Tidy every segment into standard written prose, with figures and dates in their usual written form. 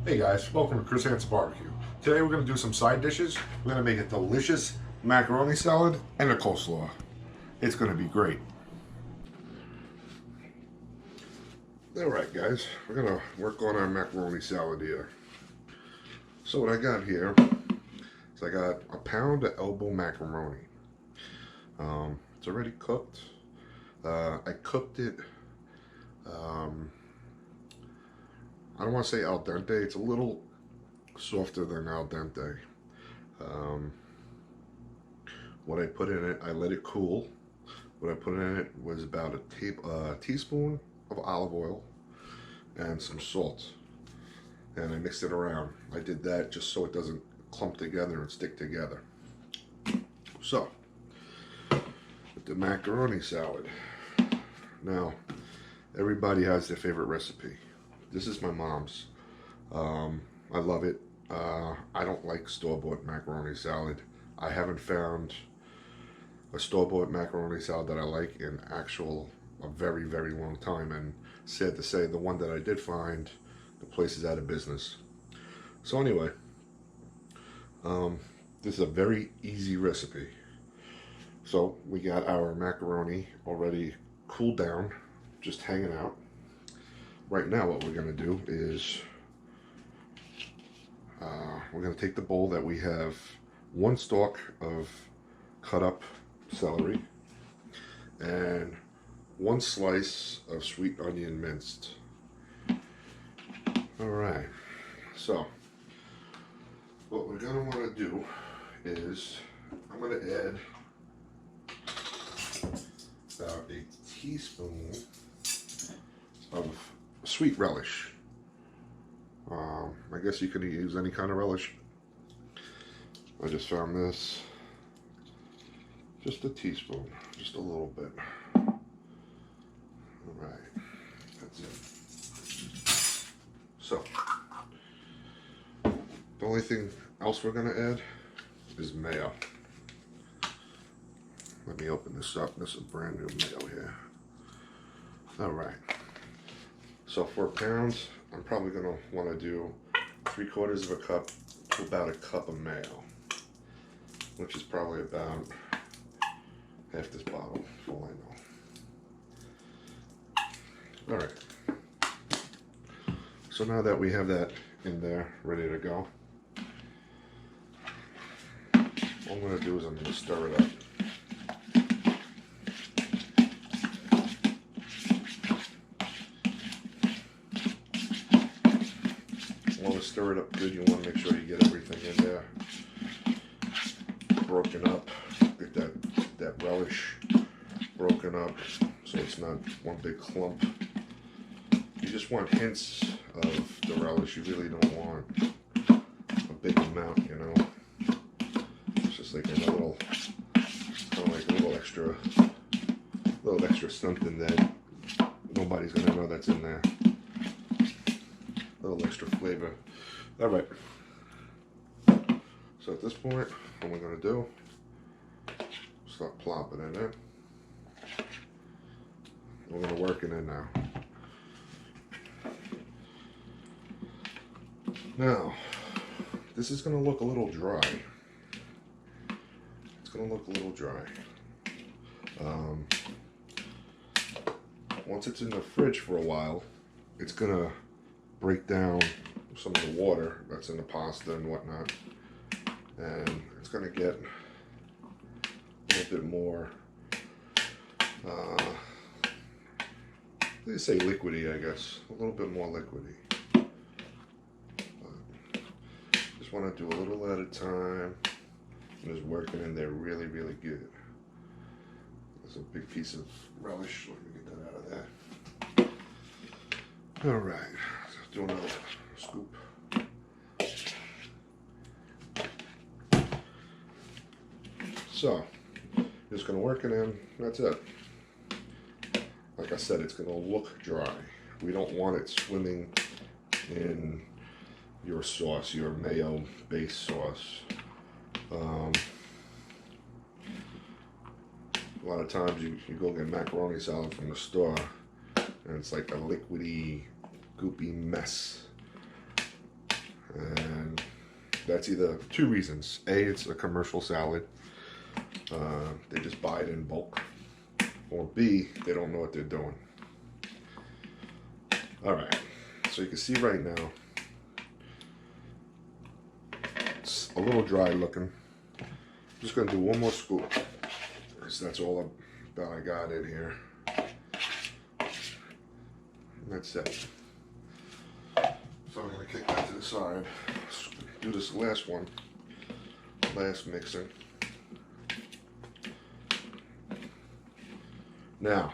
Hey guys, welcome to Chris Hansen Barbecue. Today we're going to do some side dishes. We're going to make a delicious macaroni salad and a coleslaw. It's going to be great. Alright guys, we're going to work on our macaroni salad here. So what I got here is I got a pound of elbow macaroni. It's already cooked. I cooked it, I don't want to say al dente, it's a little softer than al dente. What I put in it, I let it cool. What I put in it was about a teaspoon of olive oil and some salt. And I mixed it around. I did that just so it doesn't clump together and stick together. So, with the macaroni salad. Now, everybody has their favorite recipe. This is my mom's. I love it. I don't like store-bought macaroni salad. I haven't found a store-bought macaroni salad that I like in a very, very long time. And sad to say, the one that I did find, the place is out of business. So anyway, this is a very easy recipe. So we got our macaroni already cooled down, just hanging out. Right now what we're going to do is we're going to take the bowl that we have one stalk of cut up celery and one slice of sweet onion minced. Alright, so what we're going to want to do is I'm going to add about a teaspoon of sweet relish. I guess you could use any kind of relish. I just found this. Just a teaspoon, just a little bit. Alright, that's it. So, the only thing else we're going to add is mayo. Let me open this up. This is brand new mayo here. Alright. So for pounds, I'm probably going to want to do 3/4 of a cup to about a cup of mayo, which is probably about half this bottle, for all I know. Alright. So now that we have that in there, ready to go, all I'm going to do is I'm going to stir it up. Stir it up good. You want to make sure you get everything in there broken up. Get that relish broken up so it's not one big clump. You just want hints of the relish. You really don't want a big amount, you know. It's just like a little, kind of like a little extra something that nobody's gonna know that's in there. A little extra flavor. Alright, so at this point, what we're going to do, start plopping it in. We're going to work it in now. Now, this is going to look a little dry. It's going to look a little dry. Once it's in the fridge for a while, it's going to break down some of the water that's in the pasta and whatnot, and it's going to get a little bit more, let's say liquidy, I guess, a little bit more liquidy. Just want to do a little at a time, and just working in there really, really good. There's a big piece of relish. Let me get that out of there. All right, let's do another scoop. So, just going to work it in. That's it. Like I said, it's going to look dry. We don't want it swimming in your sauce, your mayo-based sauce. A lot of times you go get macaroni salad from the store, and it's like a liquidy, goopy mess. And that's either two reasons. A, it's a commercial salad. They just buy it in bulk. Or B, they don't know what they're doing. Alright, so you can see right now, it's a little dry looking. I'm just going to do one more scoop. So that's all that I got in here. And that's it. So I'm going to kick that to the side. Do this last one. Last mixing. Now,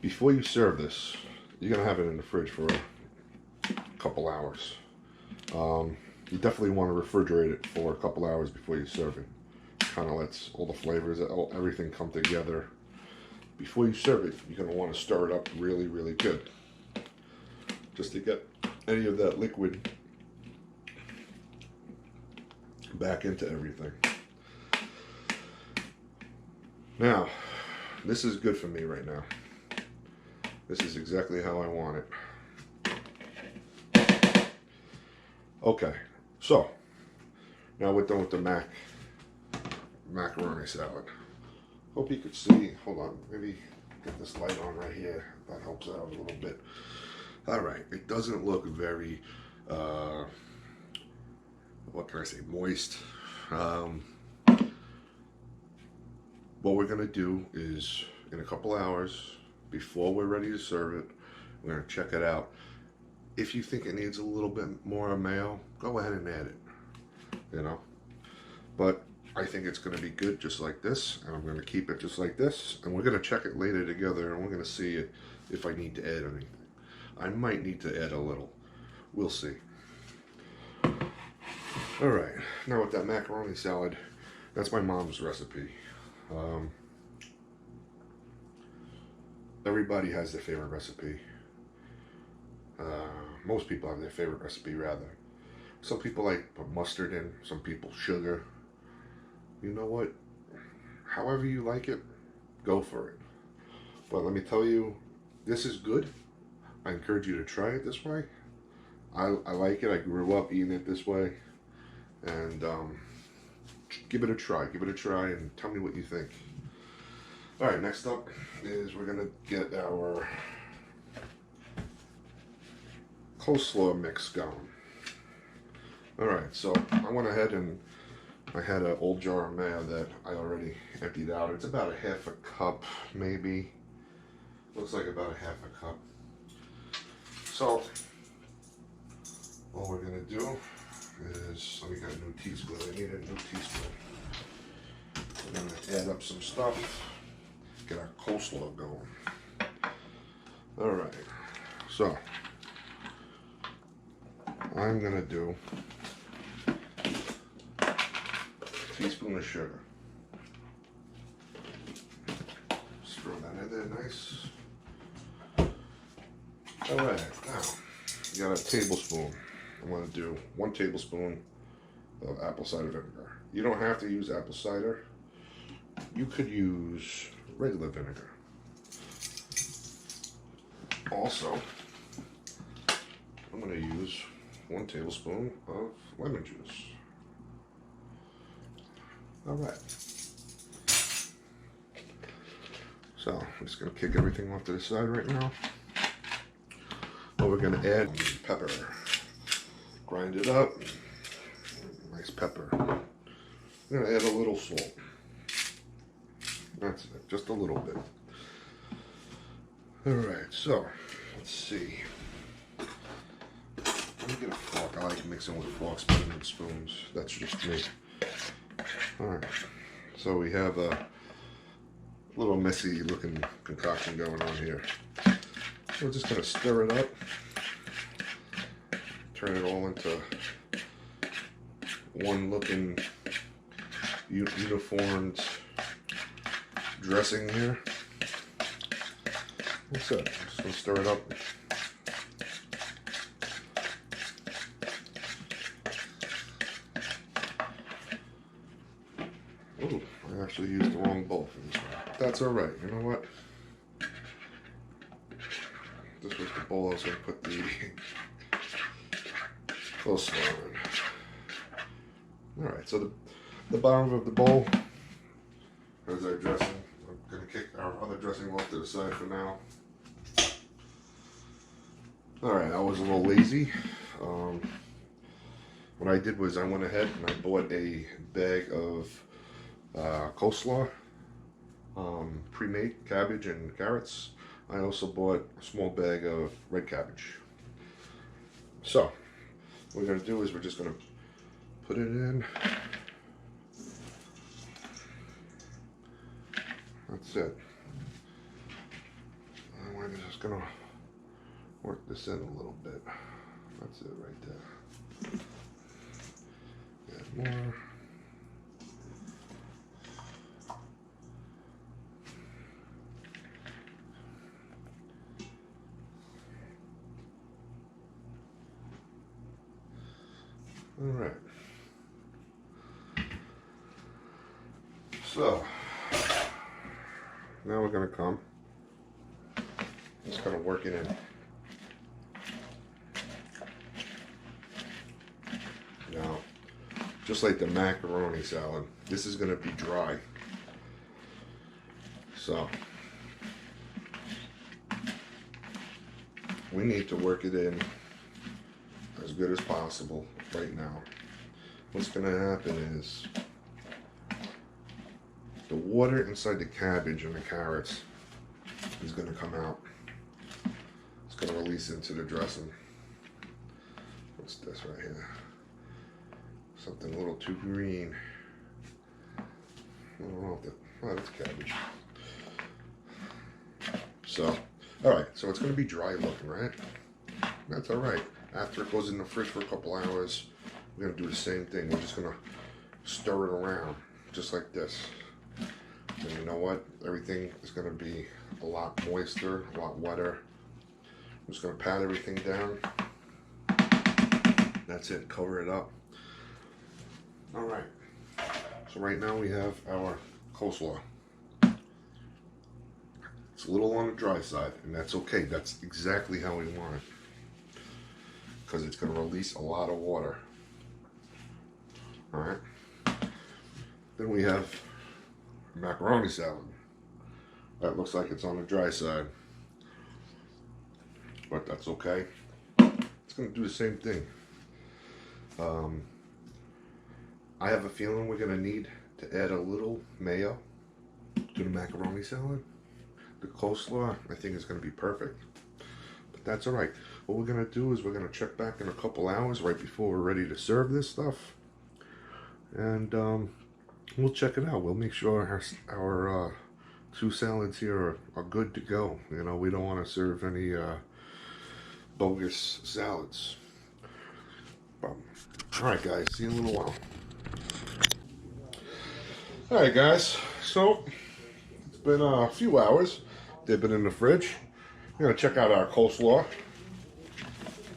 before you serve this, you're going to have it in the fridge for a couple hours. You definitely want to refrigerate it for a couple hours before you serve it. Kind of lets all the flavors, everything come together. Before you serve it, you're going to want to stir it up really, really good. Just to get any of that liquid back into everything. Now, this is good for me right now. This is exactly how I want it. Okay, so now we're done with the macaroni salad. Hope you could see. Hold on, maybe get this light on right here. That helps out a little bit. All right, it doesn't look very, what can I say, moist. What we're gonna do is, in a couple hours, before we're ready to serve it, we're gonna check it out. If you think it needs a little bit more mayo, go ahead and add it, you know. But I think it's gonna be good just like this, and I'm gonna keep it just like this, and we're gonna check it later together, and we're gonna see if I need to add anything. I might need to add a little. We'll see. All right, now with that macaroni salad, that's my mom's recipe. Everybody has their favorite recipe. Most people have their favorite recipe, rather. Some people like put mustard in, some people sugar. You know what? However you like it, go for it. But let me tell you, this is good. I encourage you to try it this way. I like it. I grew up eating it this way. And give it a try. Give it a try and tell me what you think. Alright, next up is we're going to get our coleslaw mix going. Alright, so I went ahead and I had an old jar of mayo that I already emptied out. It's about a half a cup, maybe. Looks like about a half a cup. So, all we're going to do is, let me get a new teaspoon. I need a new teaspoon. We're going to add up some stuff, get our coleslaw going. Alright, so I'm going to do a teaspoon of sugar. Just throw that in there nice. Alright, now you got a tablespoon. I'm going to do 1 tablespoon of apple cider vinegar. You don't have to use apple cider. You could use regular vinegar. Also, I'm going to use 1 tablespoon of lemon juice. Alright. So, I'm just going to kick everything off to the side right now. What we're going to add pepper. Grind it up. Nice pepper. I'm going to add a little salt. That's it, just a little bit. Alright, so let's see. Let me get a fork. I like mixing with forks better than spoons. That's just me. Alright, so we have a little messy looking concoction going on here. We're just going to stir it up. Turn it all into one looking uniformed dressing here. That's it. Just gonna stir it up. Ooh, I actually used the wrong bowl for this one. That's alright, you know what? This was the bowl I was gonna put the coleslaw in. Alright, so the bottom of the bowl has our dressing. I'm going to kick our other dressing off to the side for now. Alright, I was a little lazy. What I did was I went ahead and I bought a bag of coleslaw, pre-made cabbage and carrots. I also bought a small bag of red cabbage. So, what we're going to do is we're just going to put it in. That's it. And we're just going to work this in a little bit. That's it right there. Add more. All right. So now we're going to come. Just kind of work it in. Now, just like the macaroni salad, this is going to be dry. So we need to work it in as good as possible right now. What's going to happen is the water inside the cabbage and the carrots is going to come out. It's going to release into the dressing. What's this right here? Something a little too green. I don't know if that, oh, that's cabbage. So, alright, so it's going to be dry looking, right? That's alright. After it goes in the fridge for a couple hours, we're going to do the same thing. We're just going to stir it around, just like this. And you know what? Everything is going to be a lot moister, a lot wetter. I'm just going to pat everything down. That's it. Cover it up. Alright. So right now we have our coleslaw. It's a little on the dry side, and that's okay. That's exactly how we want it. Because it's going to release a lot of water. Alright. Then we have macaroni salad. That looks like it's on the dry side. But that's okay. It's going to do the same thing. I have a feeling we're going to need to add a little mayo to the macaroni salad. The coleslaw, I think, is going to be perfect. But that's alright. What we're going to do is we're going to check back in a couple hours right before we're ready to serve this stuff. And we'll check it out. We'll make sure our two salads here are good to go. You know, we don't want to serve any bogus salads. Alright guys, see you in a little while. Alright guys, so it's been a few hours. They've been in the fridge. We're going to check out our coleslaw.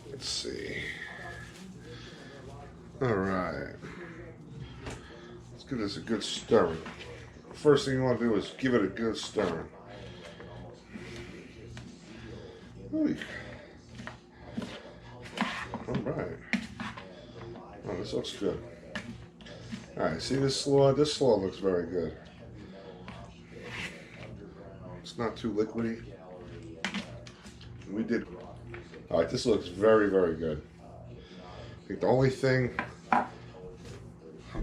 Let's see. Alright. Let's give this a good stirring. First thing you want to do is give it a good stirring. Alright. Oh, this looks good. Alright, see this slaw? This slaw looks very good. It's not too liquidy. We did. Alright, this looks very, very good. I think the only thing I'm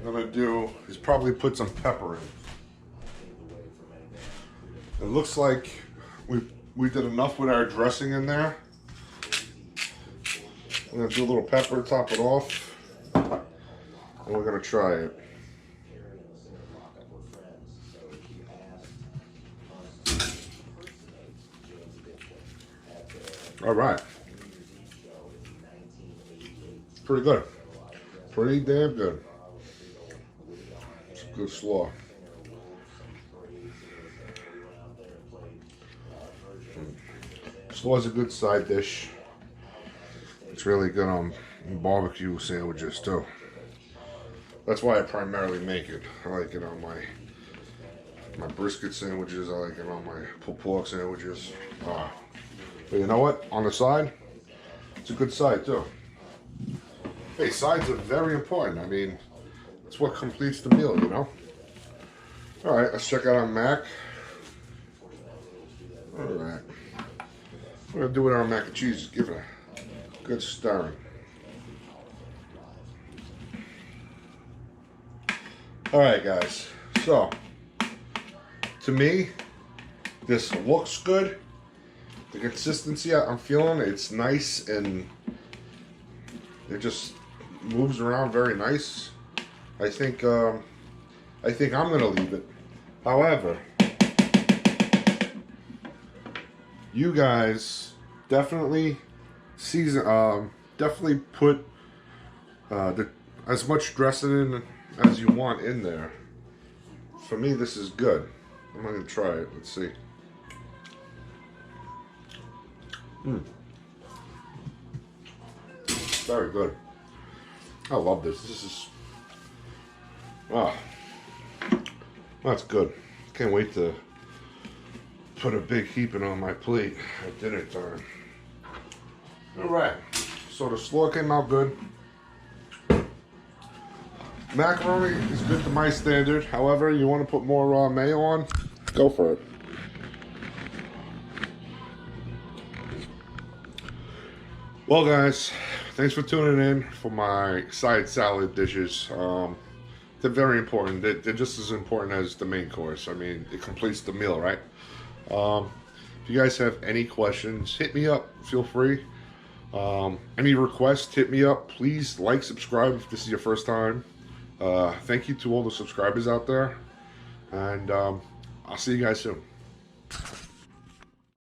gonna do is probably put some pepper in. It looks like we did enough with our dressing in there. I'm gonna do a little pepper to top it off, and we're gonna try it. All right, pretty good, pretty damn good. It's a good slaw. Slaw's a good side dish. It's really good on barbecue sandwiches too. That's why I primarily make it. I like it on my brisket sandwiches. I like it on my pulled pork sandwiches. But you know what? On the side, it's a good side too. Hey, sides are very important. I mean, it's what completes the meal, you know? All right, let's check out our mac. All right. We're gonna do with our mac and cheese. Just give it a good stirring. All right, guys. So, to me, this looks good. The consistency I'm feeling, it's nice and it just moves around very nice. I think I'm gonna leave it. However, you guys definitely season, definitely put as much dressing in as you want in there. For me, this is good. I'm gonna try it. Let's see. Very good. I love this. This is that's good. Can't wait to put a big heaping on my plate at dinner time. All right. So the slaw came out good. Macaroni is good to my standard. However, you want to put more mayo on, go for it. Well, guys, thanks for tuning in for my side salad dishes. They're very important. They're just as important as the main course. I mean, it completes the meal, right? If you guys have any questions, hit me up. Feel free. Any requests, hit me up. Please like, subscribe if this is your first time. Thank you to all the subscribers out there. And I'll see you guys soon.